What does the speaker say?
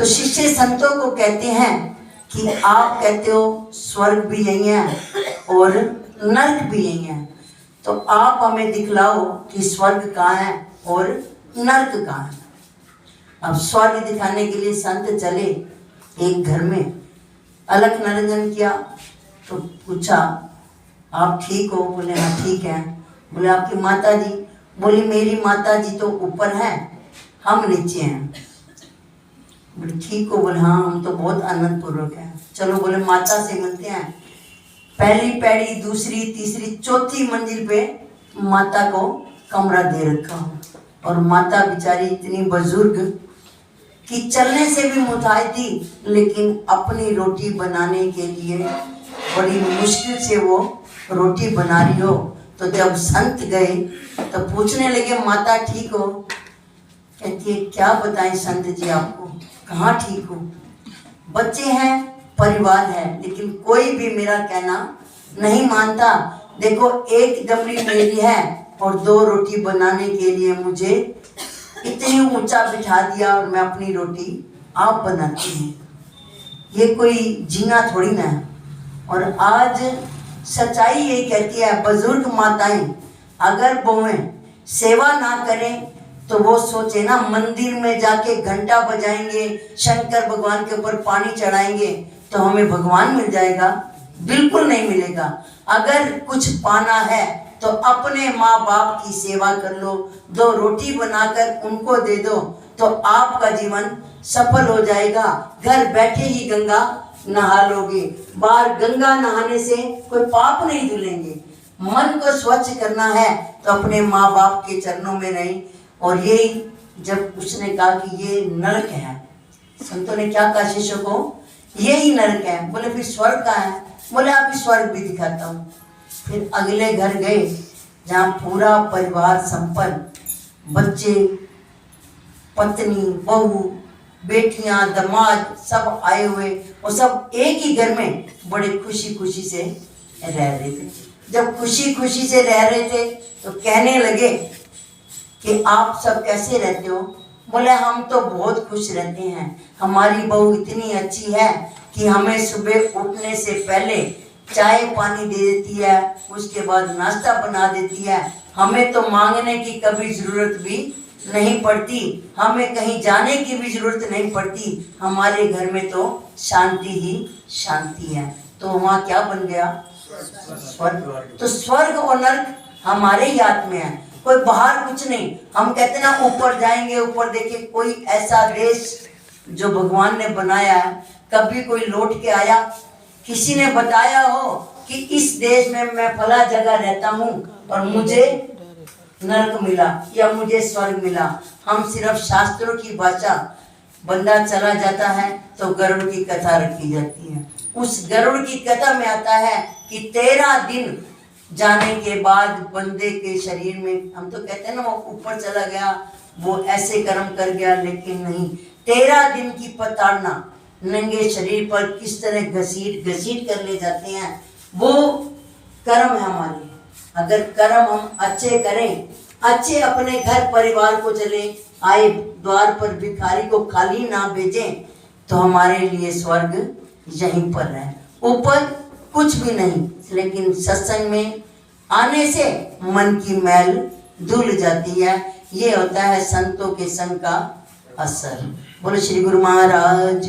शिष्य संतों को कहते हैं कि आप कहते हो स्वर्ग भी यही है और नरक भी यही है, तो आप हमें दिखलाओ कि स्वर्ग कहाँ है और नरक कहाँ है। अब स्वर्ग दिखाने के लिए संत चले एक घर में, अलख निरंजन किया तो पूछा आप ठीक हो? बोले हाँ ठीक है। बोले आपकी माता जी? बोली मेरी माता जी तो ऊपर है, हम नीचे हैं। बोले ठीक हो? बोले हाँ हम तो बहुत आनंद पूर्वक हैं। चलो बोले माता से मिलते हैं। पहली पैड़ी, दूसरी, तीसरी, चौथी मंजिल पे माता को कमरा दे रखा हो, और माता बेचारी इतनी बुजुर्ग कि चलने से भी मुताई थी, लेकिन अपनी रोटी बनाने के लिए बड़ी मुश्किल से वो रोटी बना रही हो। तो जब संत गए तो पूछने लगे माता ठीक हो? कहती है क्या बताएं संत जी आपको, कहाँ ठीक हो? बच्चे हैं, परिवार है, लेकिन कोई भी मेरा कहना नहीं मानता। देखो एक डमरी मेरी है और 2 रोटी बनाने के लिए मुझे इतनी ऊंचा बिठा दिया और मैं अपनी रोटी आप बनाती हूँ। ये कोई जीना थोड़ी ना है। और आज सच्चाई ये कहती है, बुजुर्ग माताएं अगर बहुएं सेवा ना करें तो वो सोचे ना मंदिर में जाके घंटा बजाएंगे, शंकर भगवान के ऊपर पानी चढ़ाएंगे तो हमें भगवान मिल जाएगा। बिल्कुल नहीं मिलेगा। अगर कुछ पाना है तो अपने माँ बाप की सेवा कर लो, 2 रोटी बनाकर उनको दे दो तो आपका जीवन सफल हो जाएगा। घर बैठे ही गंगा नहा लोगे। बाहर गंगा नहाने से कोई पाप नहीं धुलेंगे। मन को स्वच्छ करना है तो अपने माँ बाप के चरणों में रहें। और यही जब उसने कहा कि ये नरक है, संतों ने क्या कहा शिष्यों को, यही नरक है। बोले फिर स्वर्ग कहाँ है? बोले आप स्वर्ग भी दिखाता हूँ। फिर अगले घर गए जहाँ पूरा परिवार संपन्न, बच्चे, पत्नी, बहू, बेटियां, दामाद सब आए हुए, और सब एक ही घर में बड़े खुशी खुशी से रह रहे थे। जब खुशी खुशी से रह रहे थे तो कहने लगे कि आप सब कैसे रहते हो? बोले हम तो बहुत खुश रहते हैं, हमारी बहू इतनी अच्छी है कि हमें सुबह उठने से पहले चाय पानी दे देती है, उसके बाद नाश्ता बना देती है, हमें तो मांगने की कभी ज़रूरत भी नहीं पड़ती, हमें कहीं जाने की भी ज़रूरत नहीं पड़ती, हमारे घर में तो शांति ही शांति है। तो वहाँ क्या बन गया? स्वर्ग। तो स्वर्ग और नर्क हमारे ही हाथ में है, कोई बाहर कुछ नहीं। हम कहते ना ऊपर जाएंगे, ऊपर देखिए कोई ऐसा देश जो भगवान ने बनाया है, कभी कोई लौट के आया? किसी ने बताया हो कि इस देश में मैं फला जगह रहता हूँ और मुझे नरक मिला या मुझे स्वर्ग मिला? हम सिर्फ शास्त्रों की भाषा, बंदा चला जाता है तो गरुड़ की कथा रखी जाती है। उस गरुड़ की कथा में आता है कि 13 दिन जाने के बाद बंदे के शरीर में, हम तो कहते हैं ना वो ऊपर चला गया, वो ऐसे कर्म कर गया, लेकिन नहीं, 13 दिन की प्रताड़ना नंगे शरीर पर किस तरह घसीट घसीट कर ले जाते हैं, वो कर्म है हमारे। अगर कर्म हम अच्छे करें, अच्छे अपने घर परिवार को चले, आए द्वार पर भिखारी को खाली ना भेजें, तो हमारे लिए स्वर्ग यहीं पर है, ऊपर कुछ भी नहीं। लेकिन सत्संग में आने से मन की मैल धुल जाती है। ये होता है संतों के संग का असर। बोलो श्री गुरु महाराज।